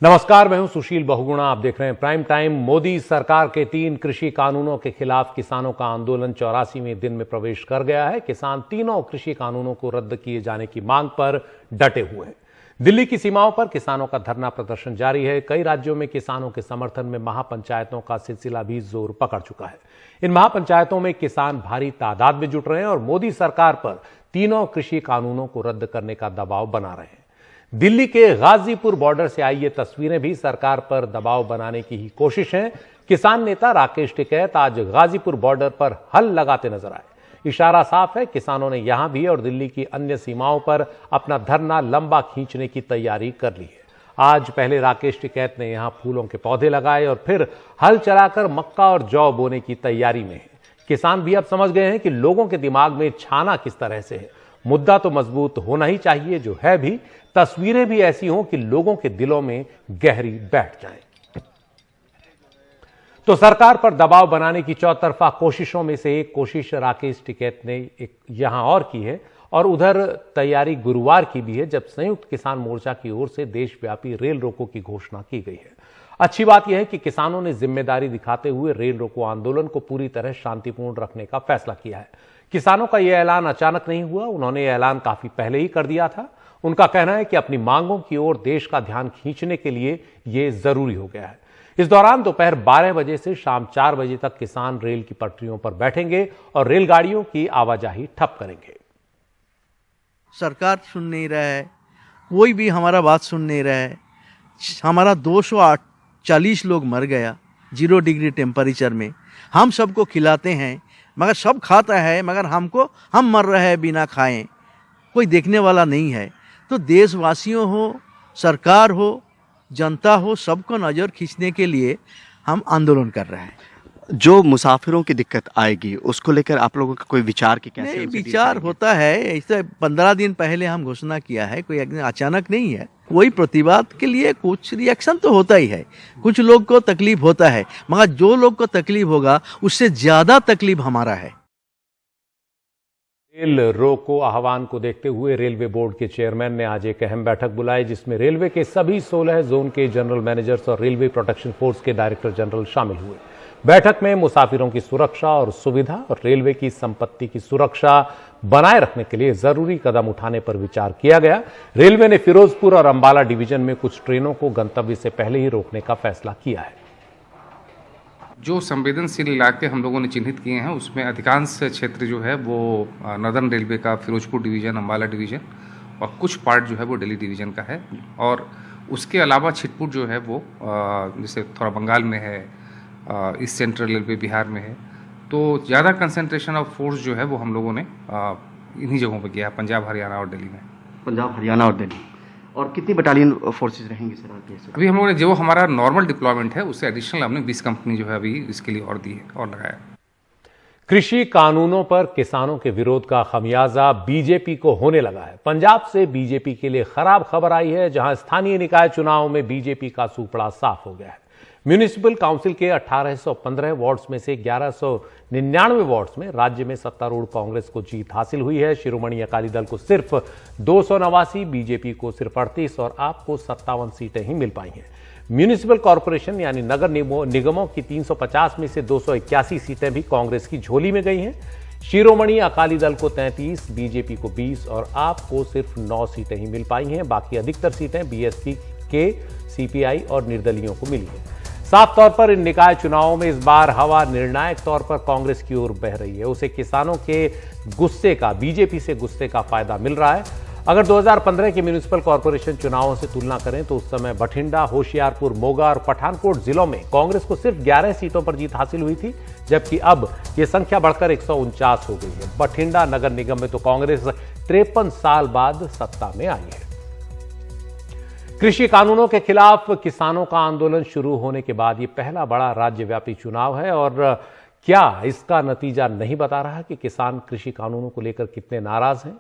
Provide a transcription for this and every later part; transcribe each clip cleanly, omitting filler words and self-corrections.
नमस्कार, मैं हूं सुशील बहुगुणा। आप देख रहे हैं प्राइम टाइम। मोदी सरकार के 3 कृषि कानूनों के खिलाफ किसानों का आंदोलन 84वें दिन में प्रवेश कर गया है। किसान तीनों कृषि कानूनों को रद्द किए जाने की मांग पर डटे हुए हैं। दिल्ली की सीमाओं पर किसानों का धरना प्रदर्शन जारी है। कई राज्यों में किसानों के समर्थन में महापंचायतों का सिलसिला भी जोर पकड़ चुका है। इन महापंचायतों में किसान भारी तादाद में जुट रहे हैं और मोदी सरकार पर तीनों कृषि कानूनों को रद्द करने का दबाव बना रहे हैं। दिल्ली के गाजीपुर बॉर्डर से आई ये तस्वीरें भी सरकार पर दबाव बनाने की ही कोशिश है। किसान नेता राकेश टिकैत आज गाजीपुर बॉर्डर पर हल लगाते नजर आए। इशारा साफ है, किसानों ने यहां भी और दिल्ली की अन्य सीमाओं पर अपना धरना लंबा खींचने की तैयारी कर ली है। आज पहले राकेश टिकैत ने यहां फूलों के पौधे लगाए और फिर हल चलाकर मक्का और जौ बोने की तैयारी में है। किसान भी अब समझ गए हैं कि लोगों के दिमाग में छाना किस तरह से है। मुद्दा तो मजबूत होना ही चाहिए, जो है भी, तस्वीरें भी ऐसी हों कि लोगों के दिलों में गहरी बैठ जाएं। तो सरकार पर दबाव बनाने की चौतरफा कोशिशों में से एक कोशिश राकेश टिकैत ने यहां और की है, और उधर तैयारी गुरुवार की भी है, जब संयुक्त किसान मोर्चा की ओर से देशव्यापी रेल रोको की घोषणा की गई है। अच्छी बात यह है कि किसानों ने जिम्मेदारी दिखाते हुए रेल रोको आंदोलन को पूरी तरह शांतिपूर्ण रखने का फैसला किया है। किसानों का यह ऐलान अचानक नहीं हुआ, उन्होंने यह ऐलान काफी पहले ही कर दिया था। उनका कहना है कि अपनी मांगों की ओर देश का ध्यान खींचने के लिए यह जरूरी हो गया है। इस दौरान दोपहर 12 बजे से शाम 4 बजे तक किसान रेल की पटरियों पर बैठेंगे और रेलगाड़ियों की आवाजाही ठप करेंगे। सरकार सुन नहीं रहा है, कोई भी हमारा बात सुन नहीं रहा है। हमारा 240 लोग मर गया 0 डिग्री टेम्परेचर में। हम सबको खिलाते हैं मगर सब खाता है, मगर हम मर रहे हैं बिना खाएं। कोई देखने वाला नहीं है। तो देशवासियों हो, सरकार हो, जनता हो, सबको नज़र खींचने के लिए हम आंदोलन कर रहे हैं। जो मुसाफिरों की दिक्कत आएगी उसको लेकर आप लोगों का कोई विचार की कैसे? नहीं, विचार होता है। ऐसे 15 दिन पहले हम घोषणा किया है, कोई अचानक नहीं है। कोई प्रतिवाद के लिए कुछ रिएक्शन तो होता ही है, कुछ लोग को तकलीफ होता है, मगर जो लोग को तकलीफ होगा उससे ज्यादा तकलीफ हमारा है। रेल रोको आह्वान को देखते हुए रेलवे बोर्ड के चेयरमैन ने आज एक अहम बैठक बुलाई, जिसमें रेलवे के सभी 16 जोन के जनरल मैनेजर्स और रेलवे प्रोटेक्शन फोर्स के डायरेक्टर जनरल शामिल हुए। बैठक में मुसाफिरों की सुरक्षा और सुविधा और रेलवे की संपत्ति की सुरक्षा बनाए रखने के लिए जरूरी कदम उठाने पर विचार किया गया। रेलवे ने फिरोजपुर और अंबाला डिवीजन में कुछ ट्रेनों को गंतव्य से पहले ही रोकने का फैसला किया है। जो संवेदनशील इलाके हम लोगों ने चिन्हित किए हैं उसमें अधिकांश क्षेत्र जो है वो नॉर्दर्न रेलवे का फिरोजपुर डिवीज़न, अंबाला डिवीज़न और कुछ पार्ट जो है वो दिल्ली डिवीज़न का है। और उसके अलावा छिटपुर जो है वो जैसे थोड़ा बंगाल में है, ईस्ट सेंट्रल रेलवे बिहार में है। तो ज़्यादा कंसंट्रेशन ऑफ फोर्स जो है वो हम लोगों ने इन्हीं जगहों पर किया है, पंजाब, हरियाणा और दिल्ली में। पंजाब, हरियाणा और दिल्ली। और कितनी बटालियन फोर्सेज रहेंगी सर? अभी हम लोगों ने जो हमारा नॉर्मल डिप्लॉयमेंट है उससे एडिशनल हमने 20 कंपनी जो है अभी इसके लिए और दी है और लगाया। कृषि कानूनों पर किसानों के विरोध का खमियाजा बीजेपी को होने लगा है। पंजाब से बीजेपी के लिए खराब खबर आई है, जहां स्थानीय निकाय चुनाव में बीजेपी का सूपड़ा साफ हो गया है। म्यूनिसिपल काउंसिल के 1815 वार्ड्स में से 1199 वार्ड्स में राज्य में सत्तारूढ़ कांग्रेस को जीत हासिल हुई है। शिरोमणि अकाली दल को सिर्फ 289, बीजेपी को सिर्फ 38 और आप को 57 सीटें ही मिल पाई हैं। म्यूनिसिपल कॉरपोरेशन यानी नगर निगमों की 350 में से 281 सीटें भी कांग्रेस की झोली में गई हैं। शिरोमणि अकाली दल को 33, बीजेपी को 20 और आप को सिर्फ 9 सीटें ही मिल पाई हैं। बाकी अधिकतर सीटें बीएसपी के, सीपीआई और निर्दलियों को मिली हैं। साफ तौर पर इन निकाय चुनावों में इस बार हवा निर्णायक तौर पर कांग्रेस की ओर बह रही है। उसे किसानों के गुस्से का, बीजेपी से गुस्से का फायदा मिल रहा है। अगर 2015 के म्यूनिसिपल कॉरपोरेशन चुनावों से तुलना करें तो उस समय बठिंडा, होशियारपुर, मोगा और पठानकोट जिलों में कांग्रेस को सिर्फ 11 सीटों पर जीत हासिल हुई थी, जबकि अब यह संख्या बढ़कर 149 हो गई है। बठिंडा नगर निगम में तो कांग्रेस 53 साल बाद सत्ता में आई है। कृषि कानूनों के खिलाफ किसानों का आंदोलन शुरू होने के बाद यह पहला बड़ा राज्यव्यापी चुनाव है, और क्या इसका नतीजा नहीं बता रहा कि किसान कृषि कानूनों को लेकर कितने नाराज हैं।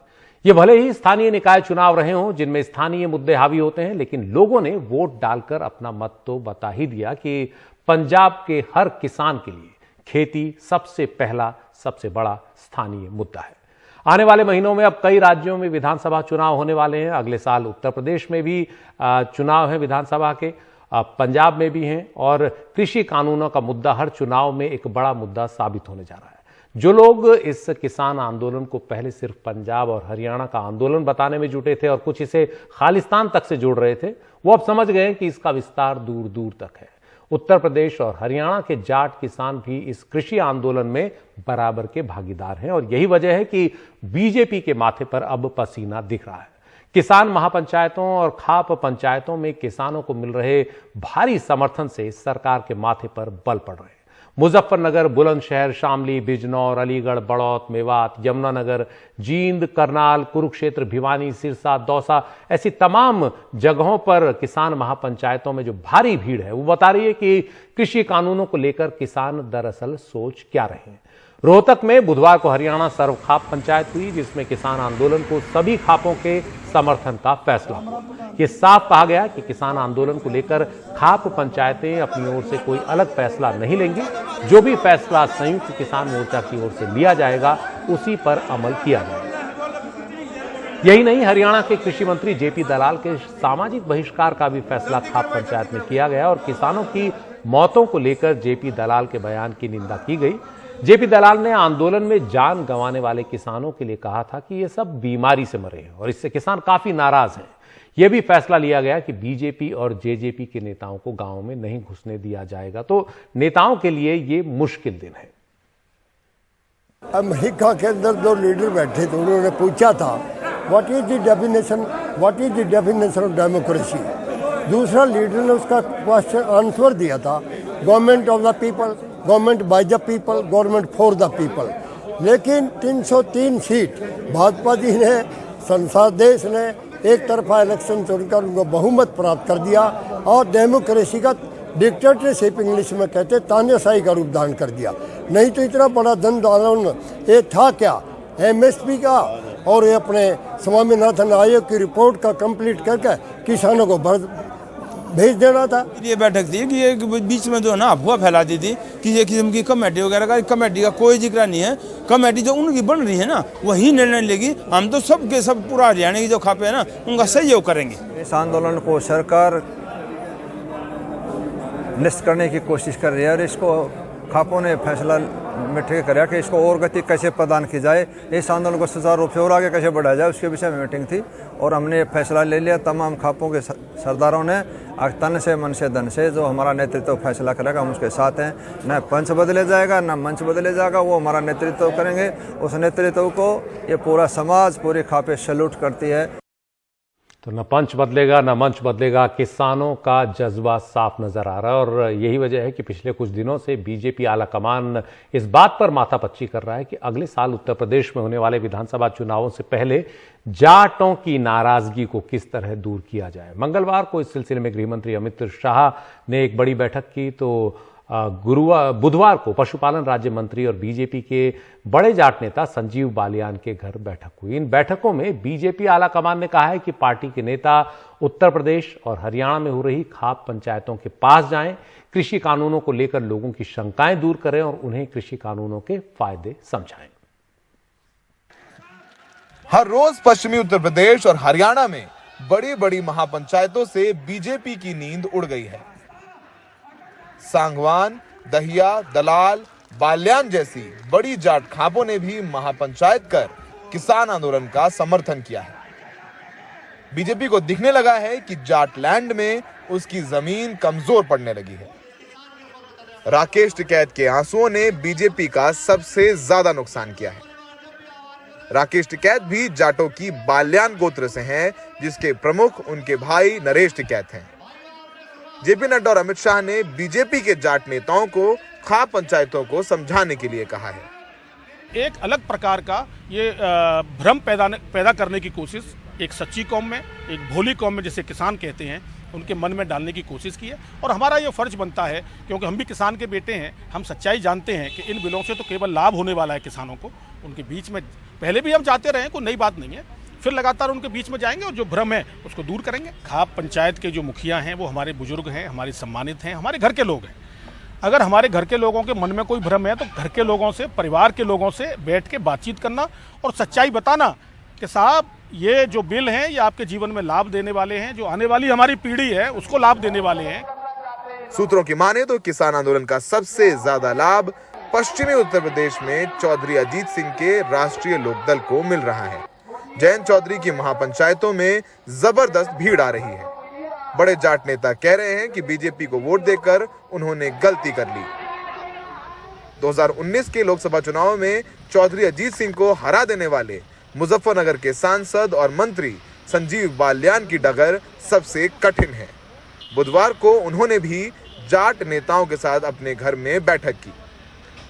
ये भले ही स्थानीय निकाय चुनाव रहे हों जिनमें स्थानीय मुद्दे हावी होते हैं, लेकिन लोगों ने वोट डालकर अपना मत तो बता ही दिया कि पंजाब के हर किसान के लिए खेती सबसे पहला, सबसे बड़ा स्थानीय मुद्दा है। आने वाले महीनों में अब कई राज्यों में विधानसभा चुनाव होने वाले हैं। अगले साल उत्तर प्रदेश में भी चुनाव है विधानसभा के, पंजाब में भी हैं और कृषि कानूनों का मुद्दा हर चुनाव में एक बड़ा मुद्दा साबित होने जा रहा है। जो लोग इस किसान आंदोलन को पहले सिर्फ पंजाब और हरियाणा का आंदोलन बताने में जुटे थे और कुछ इसे खालिस्तान तक से जोड़ रहे थे, वो अब समझ गए कि इसका विस्तार दूर दूर तक है। उत्तर प्रदेश और हरियाणा के जाट किसान भी इस कृषि आंदोलन में बराबर के भागीदार हैं और यही वजह है कि बीजेपी के माथे पर अब पसीना दिख रहा है। किसान महापंचायतों और खाप पंचायतों में किसानों को मिल रहे भारी समर्थन से सरकार के माथे पर बल पड़ रहे हैं। मुजफ्फरनगर, बुलंदशहर, शामली, बिजनौर, अलीगढ़, बड़ौत, मेवात, यमुनानगर, जींद, करनाल, कुरुक्षेत्र, भिवानी, सिरसा, दौसा ऐसी तमाम जगहों पर किसान महापंचायतों में जो भारी भीड़ है वो बता रही है कि कृषि कानूनों को लेकर किसान दरअसल सोच क्या रहे हैं। रोहतक में बुधवार को हरियाणा सर्व खाप पंचायत हुई जिसमें किसान आंदोलन को सभी खापों के समर्थन का फैसला हुआ। ये साफ कहा गया कि किसान आंदोलन को लेकर खाप पंचायतें अपनी ओर से कोई अलग फैसला नहीं लेंगी। जो भी फैसला संयुक्त किसान मोर्चा की ओर से लिया जाएगा उसी पर अमल किया जाएगा। यही नहीं, हरियाणा के कृषि मंत्री जेपी दलाल के सामाजिक बहिष्कार का भी फैसला खाप पंचायत में किया गया और किसानों की मौतों को लेकर जेपी दलाल के बयान की निंदा की गई। जेपी दलाल ने आंदोलन में जान गंवाने वाले किसानों के लिए कहा था कि ये सब बीमारी से मरे हैं और इससे किसान काफी नाराज हैं। यह भी फैसला लिया गया कि बीजेपी और जेजेपी के नेताओं को गांव में नहीं घुसने दिया जाएगा। तो नेताओं के लिए ये मुश्किल दिन है। अमेरिका के अंदर दो लीडर बैठे थे, उन्होंने पूछा था what is the definition of democracy. दूसरा लीडर ने उसका क्वेश्चन आंसर दिया था government of the people, government by the people, government for the people. लेकिन 303 सीट भाजपा जी ने, संसद देश ने एक तरफा इलेक्शन चुनकर उनको बहुमत प्राप्त कर दिया और डेमोक्रेसी का डिक्टेटरशिप इंग्लिश में कहते तानाशाही का रूप धारण कर दिया। नहीं तो इतना बड़ा जन आंदोलन ये था क्या, एमएसपी का और ये अपने स्वामीनाथन आयोग की रिपोर्ट का कंप्लीट करके किसानों को भेज देना था। ये बैठक थी कि ये बीच में जो ना अफवाह फैला दी थी कि ये किस्म की कमेटी वगैरह का, कमेटी का कोई जिक्र नहीं है। कमेटी जो उनकी बन रही है ना वही निर्णय लेगी। हम तो सब के सब पूरा हरियाणा की जो खापे है ना उनका सहयोग करेंगे। इस आंदोलन को सरकार निष्ट करने की कोशिश कर रही है और इसको खापों ने फैसला में ठीक कराया कि इसको और गति कैसे प्रदान की जाए, इस आंदोलन को सुचारू रूप से और आगे कैसे बढ़ाया जाए, उसके विषय में मीटिंग थी और हमने फैसला ले लिया। तमाम खापों के सरदारों ने तन से, मन से, धन से जो हमारा नेतृत्व फैसला करेगा हम उसके साथ हैं। न पंच बदले जाएगा न मंच बदले जाएगा, वो हमारा नेतृत्व करेंगे। उस नेतृत्व को ये पूरा समाज, पूरी खापे सैल्यूट करती है। तो न पंच बदलेगा न मंच बदलेगा, किसानों का जज्बा साफ नजर आ रहा है और यही वजह है कि पिछले कुछ दिनों से बीजेपी आला कमान इस बात पर माथापच्ची कर रहा है कि अगले साल उत्तर प्रदेश में होने वाले विधानसभा चुनावों से पहले जाटों की नाराजगी को किस तरह दूर किया जाए। मंगलवार को इस सिलसिले में गृहमंत्री अमित शाह ने एक बड़ी बैठक की तो बुधवार को पशुपालन राज्य मंत्री और बीजेपी के बड़े जाट नेता संजीव बालियान के घर बैठक हुई। इन बैठकों में बीजेपी आला कमान ने कहा है कि पार्टी के नेता उत्तर प्रदेश और हरियाणा में हो रही खाप पंचायतों के पास जाएं, कृषि कानूनों को लेकर लोगों की शंकाएं दूर करें और उन्हें कृषि कानूनों के फायदे समझाएं। हर रोज पश्चिमी उत्तर प्रदेश और हरियाणा में बड़ी बड़ी महापंचायतों से बीजेपी की नींद उड़ गई है। सांगवान, दहिया, दलाल, बाल्यान जैसी बड़ी जाट खापों ने भी महापंचायत कर किसान आंदोलन का समर्थन किया है। बीजेपी को दिखने लगा है कि जाट लैंड में उसकी जमीन कमजोर पड़ने लगी है। राकेश टिकैत के आंसुओं ने बीजेपी का सबसे ज्यादा नुकसान किया है। राकेश टिकैत भी जाटों की बाल्यान गोत्र से हैं, जिसके प्रमुख उनके भाई नरेश टिकैत हैं। जेपी नड्डा और अमित शाह ने बीजेपी के जाट नेताओं को खाप पंचायतों को समझाने के लिए कहा है। एक अलग प्रकार का ये भ्रम पैदा करने की कोशिश एक सच्ची कौम में, एक भोली कौम में जिसे किसान कहते हैं, उनके मन में डालने की कोशिश की है। और हमारा ये फर्ज बनता है, क्योंकि हम भी किसान के बेटे हैं, हम सच्चाई जानते हैं कि इन बिलों से तो केवल लाभ होने वाला है किसानों को। उनके बीच में पहले भी हम जाते रहे, कोई नई बात नहीं है, फिर लगातार उनके बीच में जाएंगे और जो भ्रम है उसको दूर करेंगे। खाप पंचायत के जो मुखिया हैं वो हमारे बुजुर्ग हैं, हमारे सम्मानित हैं, हमारे घर के लोग हैं। अगर हमारे घर के लोगों के मन में कोई भ्रम है तो घर के लोगों से, परिवार के लोगों से बैठ के बातचीत करना और सच्चाई बताना कि साहब ये जो बिल हैं ये आपके जीवन में लाभ देने वाले हैं, जो आने वाली हमारी पीढ़ी है उसको लाभ देने वाले हैं। सूत्रों की माने तो किसान आंदोलन का सबसे ज्यादा लाभ पश्चिमी उत्तर प्रदेश में चौधरी अजीत सिंह के राष्ट्रीय लोकदल को मिल रहा है। जयंत चौधरी की महापंचायतों में जबरदस्त भीड़ आ रही है। बड़े जाट नेता कह रहे हैं कि बीजेपी को वोट देकर उन्होंने गलती कर ली। 2019 के लोकसभा चुनाव में चौधरी अजीत सिंह को हरा देने वाले मुजफ्फरनगर के सांसद और मंत्री संजीव बाल्यान की डगर सबसे कठिन है। बुधवार को उन्होंने भी जाट नेताओं के साथ अपने घर में बैठक की।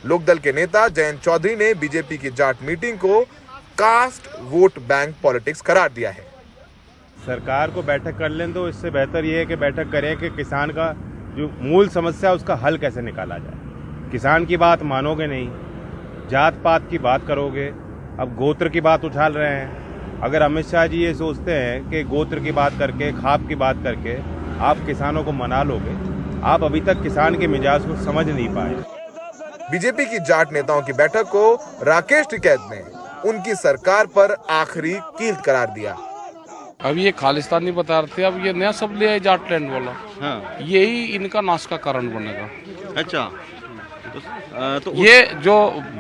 लोकदल के नेता जयंत चौधरी ने बीजेपी की जाट मीटिंग को कास्ट वोट बैंक पॉलिटिक्स करार दिया है। सरकार को बैठक कर लें तो इससे बेहतर ये है कि बैठक करें कि किसान का जो मूल समस्या है उसका हल कैसे निकाला जाए। किसान की बात मानोगे नहीं, जात पात की बात करोगे, अब गोत्र की बात उछाल रहे हैं। अगर अमित शाह जी ये सोचते हैं कि गोत्र की बात करके, खाप की बात करके आप किसानों को मना लोगे, आप अभी तक किसान के मिजाज को समझ नहीं पाए। बीजेपी की जाट नेताओं की बैठक को राकेश टिकैत ने उनकी सरकार पर आखिरी कील करार दिया। अब ये खालिस्तानी बता रहे थे, अब ये नया सब ले आए जाट लैंड वाला। हाँ। यही इनका नाश का कारण बनेगा। अच्छा, तो ये जो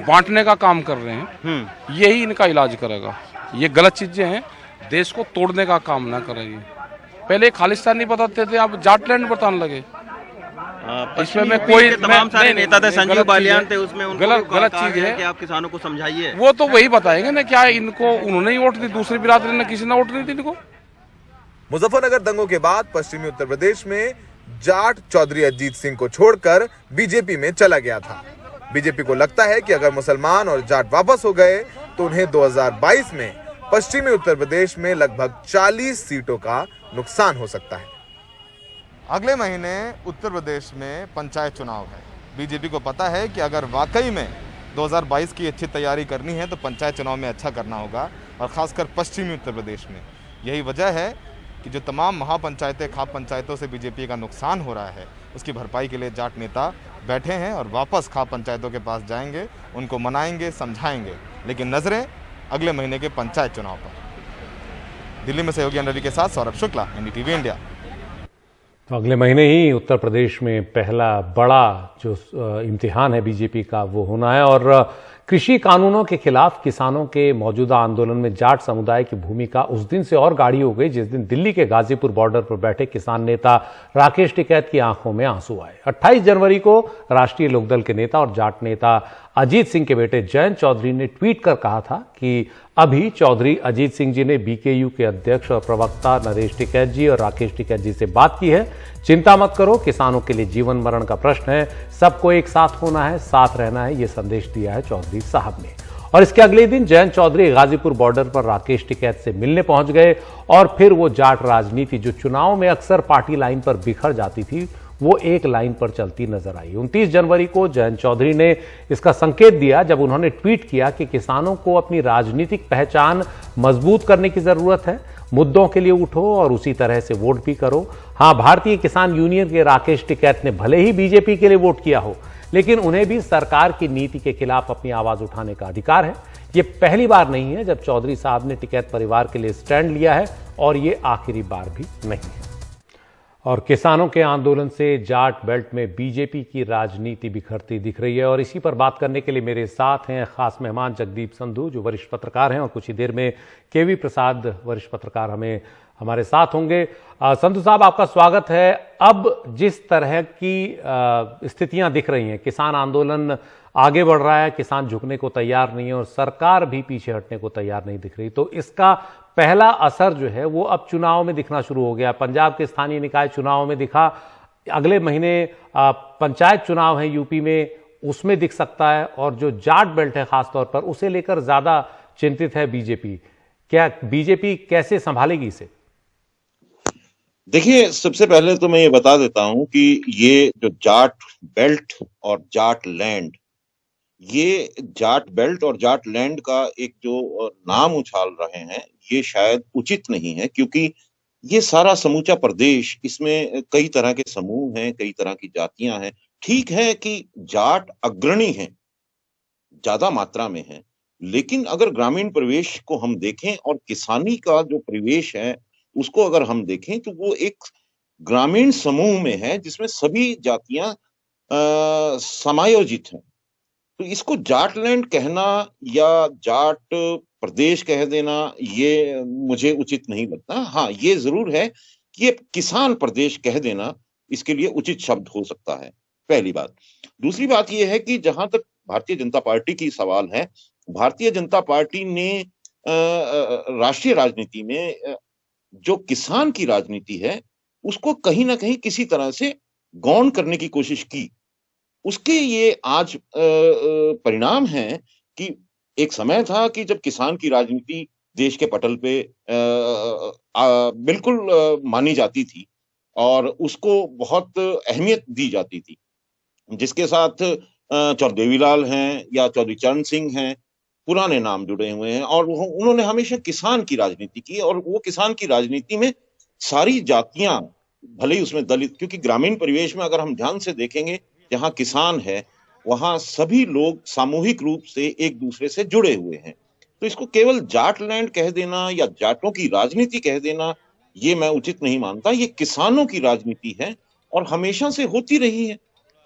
बांटने का काम कर रहे हैं, यही इनका इलाज करेगा। ये गलत चीजें हैं, देश को तोड़ने का काम ना करेंगे। पहले खालिस्तानी बताते थे, अब जाट लैंड बताने लगे। इसमें मैं कोई तमाम सारे नेता थे, संजीव बालियान थे, उसमें गलत चीज है कि आप किसानों को समझाइए। वो तो वही बताएंगे ना, क्या इनको उन्होंने ही वोट दी, दूसरी बिरादरी ने किसी ने वोट नहीं दी इनको। मुजफ्फरनगर दंगों के बाद पश्चिमी उत्तर प्रदेश में जाट चौधरी अजीत सिंह को छोड़कर बीजेपी में चला गया था। बीजेपी को लगता है कि अगर मुसलमान और जाट वापस हो गए तो उन्हें 2022 में पश्चिमी उत्तर प्रदेश में लगभग 40 सीटों का नुकसान हो सकता है। अगले महीने उत्तर प्रदेश में पंचायत चुनाव है। बीजेपी को पता है कि अगर वाकई में 2022 की अच्छी तैयारी करनी है तो पंचायत चुनाव में अच्छा करना होगा, और ख़ासकर पश्चिमी उत्तर प्रदेश में। यही वजह है कि जो तमाम महापंचायतें, खाप पंचायतों से बीजेपी का नुकसान हो रहा है, उसकी भरपाई के लिए जाट नेता बैठे हैं और वापस खाप पंचायतों के पास जाएंगे, उनको मनाएंगे, समझाएंगे। लेकिन नज़रें अगले महीने के पंचायत चुनाव पर। दिल्ली में सहयोगी रवि के साथ सौरभ शुक्ला, एनडीटीवी इंडिया। तो अगले महीने ही उत्तर प्रदेश में पहला बड़ा जो इम्तिहान है बीजेपी का वो होना है, और कृषि कानूनों के खिलाफ किसानों के मौजूदा आंदोलन में जाट समुदाय की भूमिका उस दिन से और गाढ़ी हो गई जिस दिन दिल्ली के गाजीपुर बॉर्डर पर बैठे किसान नेता राकेश टिकैत की आंखों में आंसू आए। 28 जनवरी को राष्ट्रीय लोकदल के नेता और जाट नेता अजीत सिंह के बेटे जयंत चौधरी ने ट्वीट कर कहा था कि अभी चौधरी अजीत सिंह जी ने बीकेयू के अध्यक्ष और प्रवक्ता नरेश टिकैत जी और राकेश टिकैत जी से बात की है। चिंता मत करो, किसानों के लिए जीवन मरण का प्रश्न है, सबको एक साथ होना है, साथ रहना है, ये संदेश दिया है चौधरी साहब ने। और इसके अगले दिन जयंत चौधरी गाजीपुर बॉर्डर पर राकेश टिकैत से मिलने पहुंच गए, और फिर वो जाट राजनीति जो चुनाव में अक्सर पार्टी लाइन पर बिखर जाती थी, वो एक लाइन पर चलती नजर आई। 29 जनवरी को जयंत चौधरी ने इसका संकेत दिया जब उन्होंने ट्वीट किया कि किसानों को अपनी राजनीतिक पहचान मजबूत करने की जरूरत है, मुद्दों के लिए उठो और उसी तरह से वोट भी करो। हां, भारतीय किसान यूनियन के राकेश टिकैत ने भले ही बीजेपी के लिए वोट किया हो, लेकिन उन्हें भी सरकार की नीति के खिलाफ अपनी आवाज उठाने का अधिकार है। ये पहली बार नहीं है जब चौधरी साहब ने टिकैत परिवार के लिए स्टैंड लिया है, और ये आखिरी बार भी नहीं है। और किसानों के आंदोलन से जाट बेल्ट में बीजेपी की राजनीति बिखरती दिख रही है, और इसी पर बात करने के लिए मेरे साथ हैं खास मेहमान जगदीप संधू जो वरिष्ठ पत्रकार हैं, और कुछ ही देर में केवी प्रसाद वरिष्ठ पत्रकार हमारे साथ होंगे। संधू साहब, आपका स्वागत है। अब जिस तरह की स्थितियां दिख रही हैं, किसान आंदोलन आगे बढ़ रहा है, किसान झुकने को तैयार नहीं है और सरकार भी पीछे हटने को तैयार नहीं दिख रही, तो इसका पहला असर जो है वो अब चुनाव में दिखना शुरू हो गया। पंजाब के स्थानीय निकाय चुनाव में दिखा, अगले महीने पंचायत चुनाव है यूपी में, उसमें दिख सकता है, और जो जाट बेल्ट है खासतौर पर उसे लेकर ज्यादा चिंतित है बीजेपी। क्या बीजेपी कैसे संभालेगी इसे? देखिए, सबसे पहले तो मैं ये बता देता हूं कि ये जो जाट बेल्ट और जाट लैंड, ये जाट बेल्ट और जाट लैंड का एक जो नाम उछाल रहे हैं, ये शायद उचित नहीं है, क्योंकि ये सारा समूचा प्रदेश, इसमें कई तरह के समूह हैं, कई तरह की जातियां हैं। ठीक है कि जाट अग्रणी हैं, ज्यादा मात्रा में हैं, लेकिन अगर ग्रामीण परिवेश को हम देखें और किसानी का जो परिवेश है उसको अगर हम देखें, तो वो एक ग्रामीण समूह में है जिसमें सभी जातियां समायोजित हैं। तो इसको जाटलैंड कहना या जाट प्रदेश कह देना ये मुझे उचित नहीं लगता। हाँ, ये जरूर है कि ये किसान प्रदेश कह देना इसके लिए उचित शब्द हो सकता है, पहली बात। दूसरी बात ये है कि जहां तक भारतीय जनता पार्टी की सवाल है, भारतीय जनता पार्टी ने राष्ट्रीय राजनीति में जो किसान की राजनीति है उसको कहीं ना कहीं किसी तरह से गौण करने की कोशिश की। उसके ये आज परिणाम है कि एक समय था कि जब किसान की राजनीति देश के पटल पे बिल्कुल मानी जाती थी और उसको बहुत अहमियत दी जाती थी, जिसके साथ चौधरी देवीलाल हैं या चौधरी चरण सिंह हैं, पुराने नाम जुड़े हुए हैं और उन्होंने हमेशा किसान की राजनीति की। और वो किसान की राजनीति में सारी जातियां, भले ही उसमें दलित, क्योंकि ग्रामीण परिवेश में अगर हम ध्यान से देखेंगे जहां किसान है वहां सभी लोग सामूहिक रूप से एक दूसरे से जुड़े हुए हैं। तो इसको केवल जाटलैंड कह देना या जाटों की राजनीति कह देना ये मैं उचित नहीं मानता। ये किसानों की राजनीति है और हमेशा से होती रही है।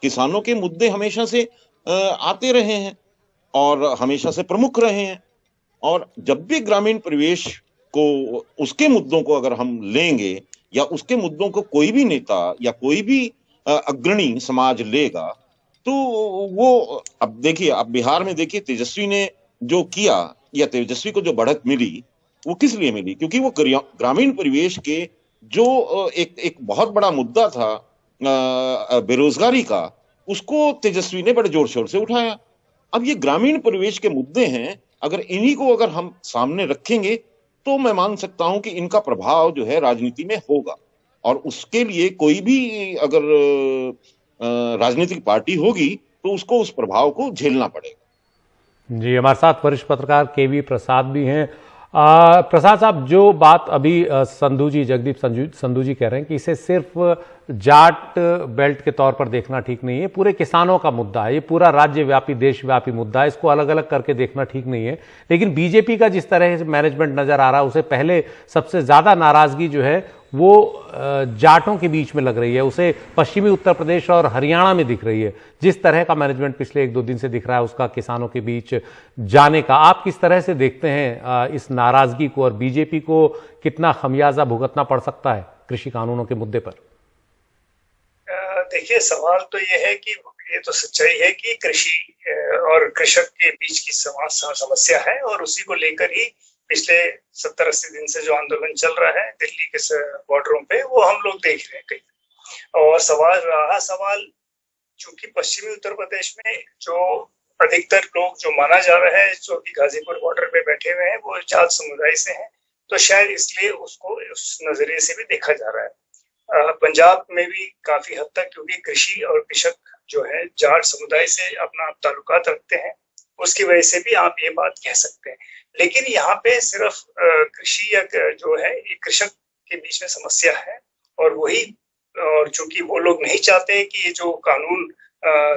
किसानों के मुद्दे हमेशा से आते रहे हैं और हमेशा से प्रमुख रहे हैं। और जब भी ग्रामीण परिवेश को, उसके मुद्दों को अगर हम लेंगे या उसके मुद्दों को कोई भी नेता या कोई भी अग्रणी समाज लेगा तो वो, अब देखिए, अब बिहार में देखिए तेजस्वी ने जो किया या तेजस्वी को जो बढ़त मिली वो किस लिए मिली? क्योंकि वो ग्रामीण परिवेश के जो एक बहुत बड़ा मुद्दा था बेरोजगारी का, उसको तेजस्वी ने बड़े जोर शोर से उठाया। अब ये ग्रामीण परिवेश के मुद्दे हैं, अगर इन्हीं को अगर हम सामने रखेंगे तो मैं मान सकता हूं कि इनका प्रभाव जो है राजनीति में होगा और उसके लिए कोई भी अगर राजनीतिक पार्टी होगी तो उसको उस प्रभाव को झेलना पड़ेगा। जी, हमारे साथ वरिष्ठ पत्रकार केवी प्रसाद भी हैं। प्रसाद साहब, जो बात अभी जगदीप संधू जी कह रहे हैं कि इसे सिर्फ जाट बेल्ट के तौर पर देखना ठीक नहीं है, पूरे किसानों का मुद्दा है, ये पूरा राज्यव्यापी देशव्यापी मुद्दा है, इसको अलग अलग करके देखना ठीक नहीं है। लेकिन बीजेपी का जिस तरह से मैनेजमेंट नजर आ रहा है, उसे पहले सबसे ज्यादा नाराजगी जो है वो जाटों के बीच में लग रही है, उसे पश्चिमी उत्तर प्रदेश और हरियाणा में दिख रही है। जिस तरह का मैनेजमेंट पिछले 1-2 दिन से दिख रहा है उसका किसानों के बीच जाने का, आप किस तरह से देखते हैं इस नाराजगी को और बीजेपी को कितना खमियाजा भुगतना पड़ सकता है कृषि कानूनों के मुद्दे पर? देखिए, सवाल तो ये है कि ये तो सच्चाई है कि कृषि और कृषक के बीच की समस्या है और उसी को लेकर ही पिछले 70-80 दिन से जो आंदोलन चल रहा है दिल्ली के बॉर्डरों पे, वो हम लोग देख रहे हैं कहीं। और सवाल चूंकि पश्चिमी उत्तर प्रदेश में जो अधिकतर लोग जो माना जा रहा है जो कि गाजीपुर बॉर्डर पे बैठे हुए हैं वो जाट समुदाय से हैं, तो शायद इसलिए उसको उस नजरिए से भी देखा जा रहा है। पंजाब में भी काफी हद तक, क्योंकि कृषि और कृषक जो है जाट समुदाय से अपना ताल्लुकात रखते हैं, उसकी वजह से भी आप ये बात कह सकते हैं। लेकिन यहाँ पे सिर्फ कृषि या जो है ये कृषक के बीच में समस्या है और चूंकि वो लोग नहीं चाहते कि ये जो कानून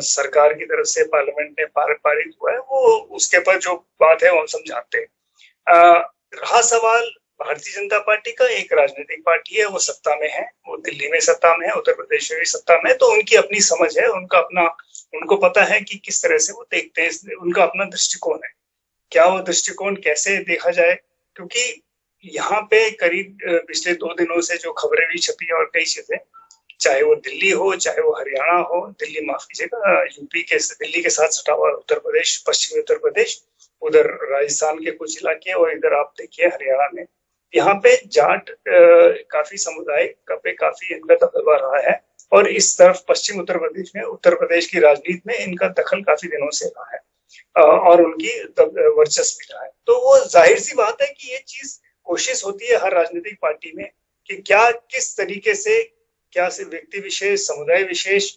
सरकार की तरफ से पार्लियामेंट में पारित हुआ है वो उसके पर जो बात है वो हम समझाते हैं। रहा सवाल भारतीय जनता पार्टी का, एक राजनीतिक पार्टी है, वो सत्ता में है, वो दिल्ली में सत्ता में है, उत्तर प्रदेश में भी सत्ता में है, तो उनकी अपनी समझ है, उनको पता है कि किस तरह से वो देखते हैं, उनका अपना दृष्टिकोण है। क्या वो दृष्टिकोण कैसे देखा जाए, क्योंकि यहाँ पे करीब पिछले 2 दिनों से जो खबरें भी छपी और कई चीजें, चाहे वो दिल्ली हो चाहे वो हरियाणा हो, दिल्ली माफ कीजिएगा, दिल्ली के साथ सटा हुआ उत्तर प्रदेश, पश्चिमी उत्तर प्रदेश, उधर राजस्थान के कुछ इलाके और इधर आप देखिए हरियाणा में, यहाँ पे जाट काफी समुदाय पे काफी इनका दबदबा रहा है और इस तरफ पश्चिम उत्तर प्रदेश में, उत्तर प्रदेश की राजनीति में इनका दखल काफी दिनों से रहा है और उनकी वर्चस्व भी रहा है। तो वो जाहिर सी बात है कि ये चीज कोशिश होती है हर राजनीतिक पार्टी में कि क्या किस तरीके से, क्या से व्यक्ति विशेष, समुदाय विशेष,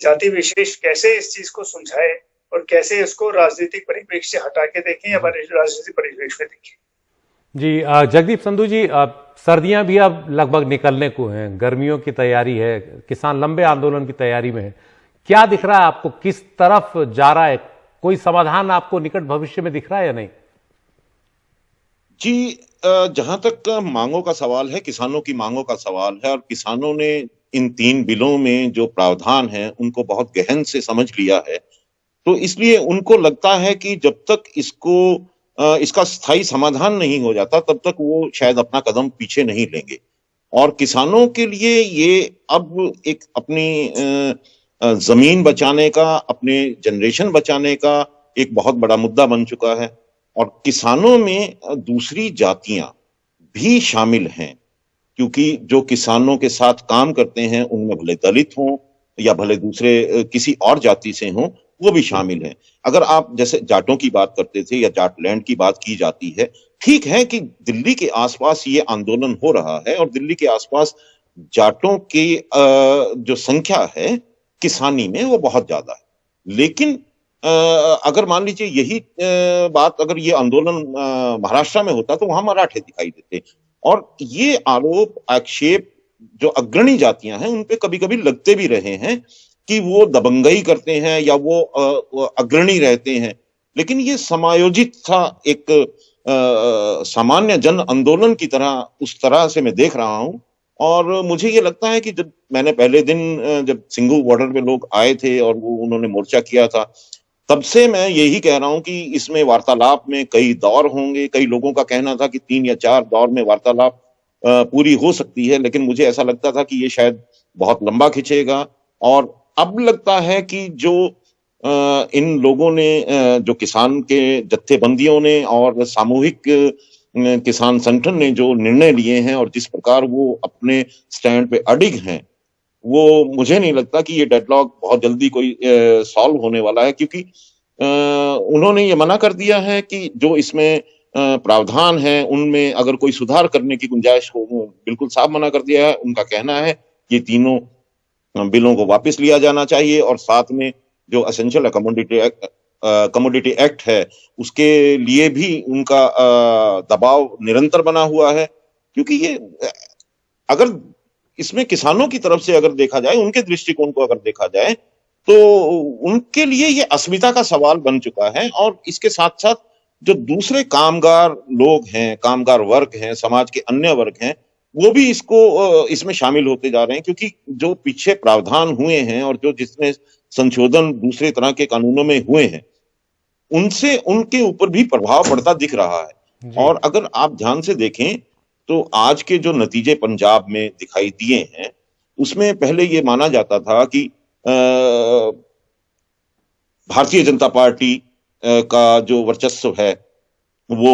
जाति विशेष कैसे इस चीज को सुलझाए और कैसे इसको राजनीतिक परिप्रेक्ष्य से हटा के देखें या राजनीतिक परिप्रेक्ष्य में देखें। जी, जगदीप संधू जी, सर्दियां भी अब लगभग निकलने को हैं, गर्मियों की तैयारी है, किसान लंबे आंदोलन की तैयारी में है, क्या दिख रहा है आपको, किस तरफ जा रहा है? कोई समाधान आपको निकट भविष्य में दिख रहा है या नहीं? जी, जहां तक मांगों का सवाल है, किसानों की मांगों का सवाल है और किसानों ने इन 3 बिलों में जो प्रावधान है उनको बहुत गहन से समझ लिया है, तो इसलिए उनको लगता है कि जब तक इसका स्थायी समाधान नहीं हो जाता तब तक वो शायद अपना कदम पीछे नहीं लेंगे। और किसानों के लिए ये अब एक अपनी जमीन बचाने का, अपने जनरेशन बचाने का एक बहुत बड़ा मुद्दा बन चुका है। और किसानों में दूसरी जातियां भी शामिल हैं, क्योंकि जो किसानों के साथ काम करते हैं उनमें भले दलित हों या भले दूसरे किसी और जाति से हों, वो भी शामिल हैं। अगर आप जैसे जाटों की बात करते थे या जाट लैंड की बात की जाती है, ठीक है कि दिल्ली के आसपास ये आंदोलन हो रहा है और दिल्ली के आसपास जाटों की जो संख्या है किसानी में वो बहुत ज्यादा है। लेकिन अगर मान लीजिए यही बात अगर ये आंदोलन महाराष्ट्र में होता तो वहां मराठे दिखाई देते। और ये आरोप आक्षेप जो अग्रणी जातियां हैं उन पे कभी कभी लगते भी रहे हैं कि वो दबंगई करते हैं या वो अग्रणी रहते हैं, लेकिन ये समायोजित था, एक सामान्य जन आंदोलन की तरह, उस तरह से मैं देख रहा हूं। और मुझे ये लगता है कि जब मैंने पहले दिन जब सिंघू बॉर्डर पे लोग आए थे और वो उन्होंने मोर्चा किया था, तब से मैं यही कह रहा हूं कि इसमें वार्तालाप में कई दौर होंगे। कई लोगों का कहना था कि 3 या 4 दौर में वार्तालाप पूरी हो सकती है, लेकिन मुझे ऐसा लगता था कि ये शायद बहुत लंबा खिंचेगा। और अब लगता है कि जो इन लोगों ने, जो किसान के जत्थेबंदियों ने और सामूहिक किसान संगठन ने जो निर्णय लिए हैं और जिस प्रकार वो अपने स्टैंड पे अडिग हैं, वो मुझे नहीं लगता कि ये डेडलॉक बहुत जल्दी कोई सॉल्व होने वाला है, क्योंकि उन्होंने ये मना कर दिया है कि जो इसमें प्रावधान है उनमें अगर कोई सुधार करने की गुंजाइश हो, बिल्कुल साफ मना कर दिया है। उनका कहना है कि तीनों बिलों को वापस लिया जाना चाहिए और साथ में जो एसेंशियल कमोडिटी एक्ट है उसके लिए भी उनका दबाव निरंतर बना हुआ है। क्योंकि ये अगर इसमें किसानों की तरफ से अगर देखा जाए, उनके दृष्टिकोण को अगर देखा जाए, तो उनके लिए ये अस्मिता का सवाल बन चुका है। और इसके साथ साथ जो दूसरे कामगार लोग हैं, कामगार वर्ग हैं, समाज के अन्य वर्ग हैं, वो भी इसमें शामिल होते जा रहे हैं, क्योंकि जो पीछे प्रावधान हुए हैं और जो जिसमें संशोधन दूसरे तरह के कानूनों में हुए हैं, उनसे उनके ऊपर भी प्रभाव पड़ता दिख रहा है। और अगर आप ध्यान से देखें तो आज के जो नतीजे पंजाब में दिखाई दिए हैं, उसमें पहले ये माना जाता था कि भारतीय जनता पार्टी का जो वर्चस्व है वो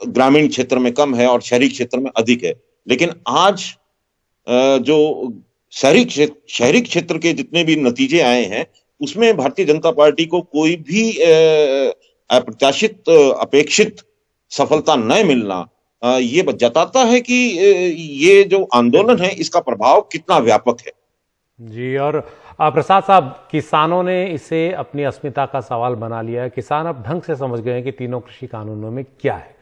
ग्रामीण क्षेत्र में कम है और शहरी क्षेत्र में अधिक है। लेकिन आज जो शहरी क्षेत्र के जितने भी नतीजे आए हैं उसमें भारतीय जनता पार्टी को कोई भी अप्रत्याशित अपेक्षित सफलता न मिलना ये जताता है कि ये जो आंदोलन है इसका प्रभाव कितना व्यापक है। जी, और प्रसाद साहब, किसानों ने इसे अपनी अस्मिता का सवाल बना लिया है। किसान अब ढंग से समझ गए हैं कि तीनों कृषि कानूनों में क्या है।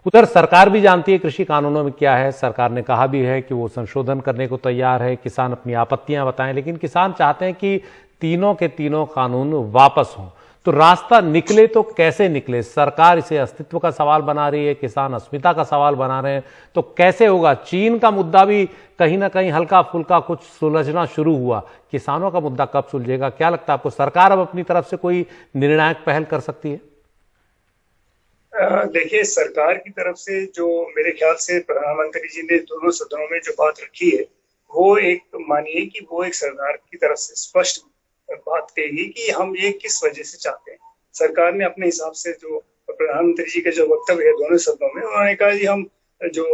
उधर सरकार भी जानती है कृषि कानूनों में क्या है। सरकार ने कहा भी है कि वो संशोधन करने को तैयार है। किसान अपनी आपत्तियां बताएं, लेकिन किसान चाहते हैं कि तीनों के तीनों कानून वापस हों। तो रास्ता निकले तो कैसे निकले? सरकार इसे अस्तित्व का सवाल बना रही है, किसान अस्मिता का सवाल बना रहे हैं, तो कैसे होगा? चीन का मुद्दा भी कहीं ना कहीं हल्का फुल्का कुछ सुलझना शुरू हुआ, किसानों का मुद्दा कब सुलझेगा? क्या लगता है आपको, सरकार अब अपनी तरफ से कोई निर्णायक पहल कर सकती है? देखिए, सरकार की तरफ से जो मेरे ख्याल से प्रधानमंत्री जी ने दोनों सदनों में जो बात रखी है, वो एक मानिए कि वो एक सरकार की तरफ से स्पष्ट बात कही कि हम ये किस वजह से चाहते हैं। सरकार ने अपने हिसाब से जो प्रधानमंत्री जी के जो वक्तव्य है दोनों सदनों में, उन्होंने कहा कि हम जो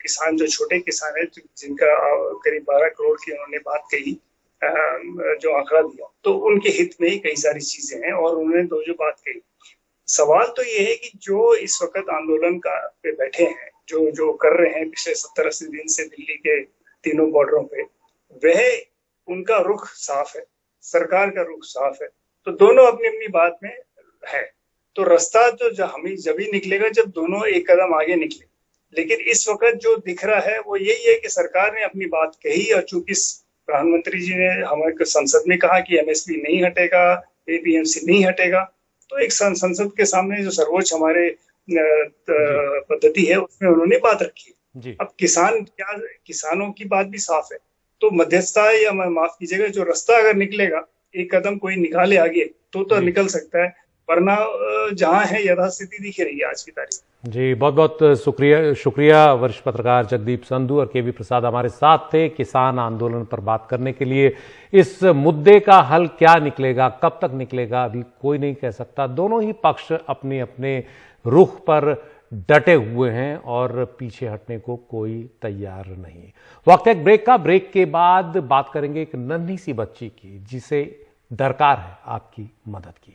किसान, जो छोटे किसान है जिनका करीब 12 करोड़ की उन्होंने बात कही, जो आंकड़ा दिया, तो उनके हित में ही कई सारी चीजें हैं। और उन्होंने जो बात कही, सवाल तो ये है कि जो इस वक्त आंदोलन का पे बैठे हैं, जो कर रहे हैं पिछले 70-80 दिन से दिल्ली के तीनों बॉर्डरों पे, वह उनका रुख साफ है, सरकार का रुख साफ है। तो दोनों अपनी अपनी बात में है। तो रास्ता तो जब ही निकलेगा जब दोनों एक कदम आगे निकले। लेकिन इस वक्त जो दिख रहा है वो यही है कि सरकार ने अपनी बात कही, और चूंकि प्रधानमंत्री जी ने हमारे संसद में कहा कि एमएसपी नहीं हटेगा, एपीएमसी नहीं हटेगा, तो एक संसद के सामने जो सर्वोच्च हमारे पद्धति है उसमें उन्होंने बात रखी है। अब किसानों की बात भी साफ है तो मध्यस्थता या माफ कीजिएगा जो रास्ता अगर निकलेगा, एक कदम कोई निकाले आगे तो निकल सकता है, वरना जहां है यथास्थिति दिख रही है आज की तारीख। जी बहुत बहुत शुक्रिया वरिष्ठ पत्रकार जगदीप संधू और केवी प्रसाद हमारे साथ थे किसान आंदोलन पर बात करने के लिए। इस मुद्दे का हल क्या निकलेगा, कब तक निकलेगा, अभी कोई नहीं कह सकता। दोनों ही पक्ष अपने अपने रुख पर डटे हुए हैं और पीछे हटने को कोई तैयार नहीं। वक्त एक ब्रेक का। ब्रेक के बाद बात करेंगे एक नन्ही सी बच्ची की जिसे दरकार है आपकी मदद की।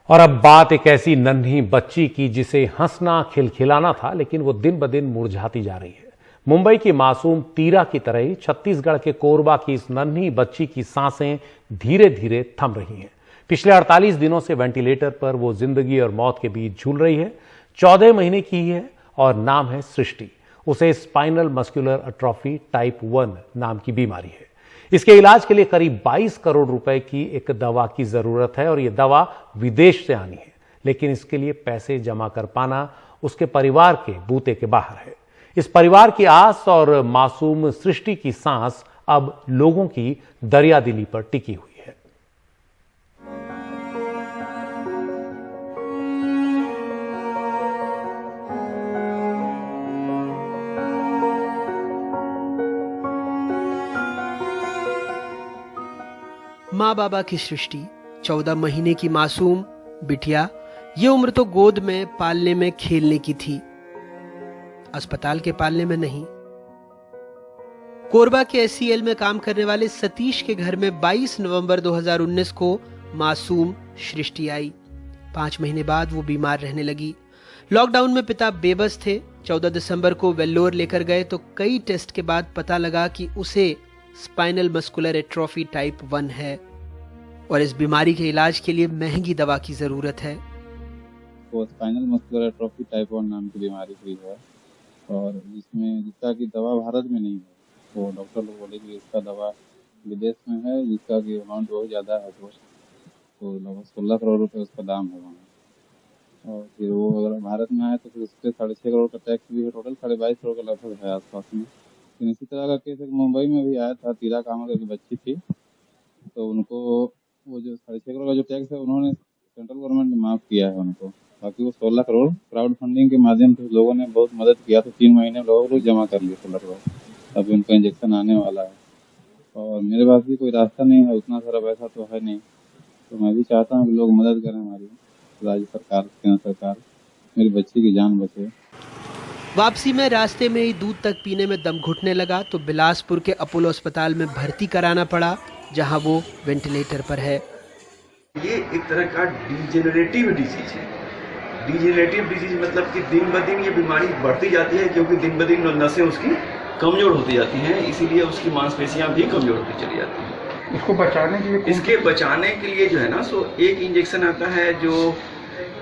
और अब बात एक ऐसी नन्ही बच्ची की जिसे हंसना खिलखिलाना था, लेकिन वो दिन ब दिन मुरझाती जा रही है। मुंबई की मासूम तीरा की तरह ही छत्तीसगढ़ के कोरबा की इस नन्ही बच्ची की सांसें धीरे धीरे थम रही हैं। पिछले 48 दिनों से वेंटिलेटर पर वो जिंदगी और मौत के बीच झूल रही है। 14 महीने की है और नाम है सृष्टि। उसे स्पाइनल मस्कुलर एट्रोफी टाइप 1 नाम की बीमारी है। इसके इलाज के लिए करीब 22 करोड़ रुपए की एक दवा की जरूरत है और यह दवा विदेश से आनी है, लेकिन इसके लिए पैसे जमा कर पाना उसके परिवार के बूते के बाहर है। इस परिवार की आस और मासूम सृष्टि की सांस अब लोगों की दरियादिली पर टिकी हुई है। माँ बाबा की सृष्टि, 14 महीने की मासूम बिटिया, ये उम्र तो गोद में पालने में खेलने की थी, अस्पताल के पालने में नहीं। कोरबा के SCL में काम करने वाले सतीश के घर में 22 नवंबर 2019 को मासूम सृष्टि आई। 5 महीने बाद वो बीमार रहने लगी। लॉकडाउन में पिता बेबस थे। 14 दिसंबर को वेल्लोर लेकर गए तो कई टेस्ट के बाद पता लगा कि उसे स्पाइनल मस्कुलर एट्रोफी टाइप 1 है और इस बीमारी के इलाज के लिए महंगी दवा की जरूरत है। वो स्पाइनल मस्कुलर एट्रोफी टाइप 1 नाम की बीमारी हुई है और जिसका की दवा भारत में नहीं है। तो डॉक्टर लोग बोले कि इसका दवा विदेश में है, जिसका की अमाउंट बहुत ज़्यादा है, तो लगभग 16 करोड़ रुपए उसका दाम है वहाँ। और फिर वो अगर भारत में आए तो फिर उसके 6.5 करोड़ का टैक्स भी है, टोटल 22.5 करोड़ का लगभग है आसपास में। इसी तरह का केस एक मुंबई में भी आया था। तीरा कामा की बच्ची थी, तो उनको वो जो 6.5 करोड़ का जो टैक्स है उन्होंने सेंट्रल गवर्नमेंट ने माफ़ किया है उनको। बाकी वो 16 करोड़ क्राउड फंडिंग के माध्यम से लोगों ने बहुत मदद किया, तो 3 महीने लोग जमा कर लिए 16 करोड़। अभी उनका इंजेक्शन आने वाला है और मेरे पास भी कोई रास्ता नहीं है, उतना सारा पैसा तो है नहीं। तो मैं भी चाहता हूँ कि लोग मदद करें, हमारी राज्य सरकार, केंद्र सरकार, मेरी बच्ची की जान बचे। वापसी में रास्ते में ही दूध तक पीने में दम घुटने लगा तो बिलासपुर के अपोलो अस्पताल में भर्ती कराना पड़ा, जहां वो वेंटिलेटर पर है। ये एक तरह का डिजेनरेटिव डिजीज है। डिजेनरेटिव डिजीज मतलब कि दिन ब दिन ये बीमारी बढ़ती जाती है, क्योंकि दिन ब दिन नसें उसकी कमजोर होती जाती हैं, इसीलिए उसकी मांसपेशियां भी कमजोर होती चली जाती हैं। इसको बचाने के लिए इसके बचाने के लिए जो है ना, सो एक इंजेक्शन आता है जो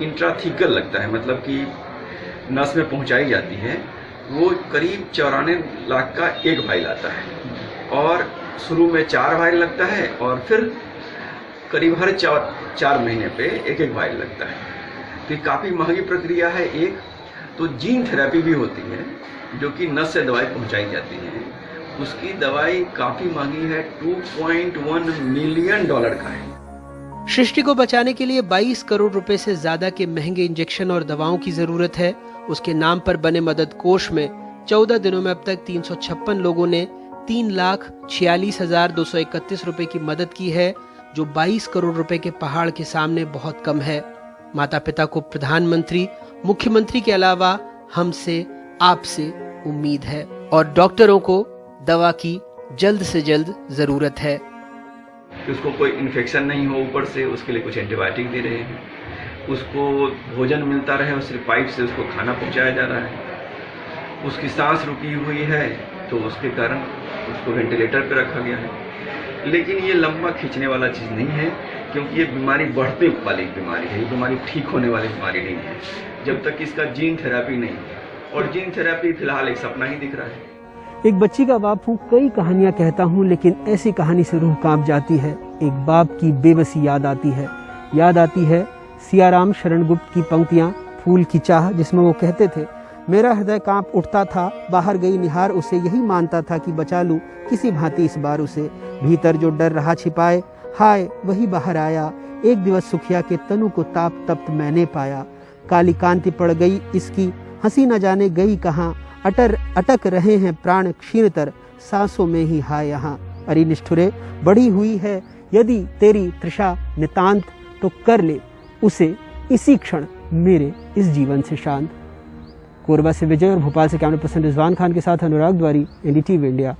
इंट्राथीकल लगता है, मतलब कि नस में पहुंचाई जाती है। वो करीब 94 लाख का एक वाइल आता है और शुरू में 4 वाइल लगता है और फिर करीब हर 4 महीने पे एक वाइल लगता है। तो ये काफ़ी महंगी प्रक्रिया है। एक तो जीन थेरेपी भी होती है जो कि नस से दवाई पहुंचाई जाती है, उसकी दवाई काफ़ी महंगी है, $2.1 मिलियन का है। सृष्टि को बचाने के लिए 22 करोड़ रुपए से ज्यादा के महंगे इंजेक्शन और दवाओं की जरूरत है। उसके नाम पर बने मदद कोष में 14 दिनों में अब तक 356 लोगों ने 3,46,231 रुपए की मदद की है, जो 22 करोड़ रुपए के पहाड़ के सामने बहुत कम है। माता पिता को प्रधानमंत्री, मुख्यमंत्री के अलावा हमसे, आपसे उम्मीद है और डॉक्टरों को दवा की जल्द से जल्द जरूरत है। उसको कोई इन्फेक्शन नहीं हो, ऊपर से उसके लिए कुछ एंटीबायोटिक दे रहे हैं, उसको भोजन मिलता रहे और सिर्फ पाइप से उसको खाना पहुंचाया जा रहा है। उसकी सांस रुकी हुई है तो उसके कारण उसको वेंटिलेटर पर रखा गया है। लेकिन ये लंबा खींचने वाला चीज़ नहीं है, क्योंकि ये बीमारी बढ़ने वाली बीमारी है, ये बीमारी ठीक होने वाली बीमारी नहीं है। जब तक इसका जीन थेरेपी नहीं और जीन थेरेपी फिलहाल एक सपना ही दिख रहा है। एक बच्ची का बाप हूँ, कई कहानियां कहता हूँ, लेकिन ऐसी कहानी से रूह कांप जाती है। एक बाप की बेबसी याद आती है सियाराम शरण गुप्त की पंक्तियां, फूल की चाह, जिसमें वो कहते थे, मेरा हृदय कांप उठता था, बाहर गई निहार उसे, यही मानता था कि बचा लूं किसी भांति इस बार उसे। भीतर जो डर रहा छिपाए, हाय वही बाहर आया, एक दिवस सुखिया के तनु को ताप तप्त मैंने पाया। काली कांति पड़ गई इसकी, हंसी न जाने गई कहाँ, अटक रहे हैं प्राण क्षीणतर, सांसों में ही हाय यहाँ। अरे निष्ठुरे, बढ़ी हुई है यदि तेरी तृषा नितांत, तो कर ले उसे इसी क्षण मेरे इस जीवन से शांत। कोरबा से विजय और भोपाल से कैमरा पर्सन रिजवान खान के साथ अनुराग द्वारी, NDTV इंडिया।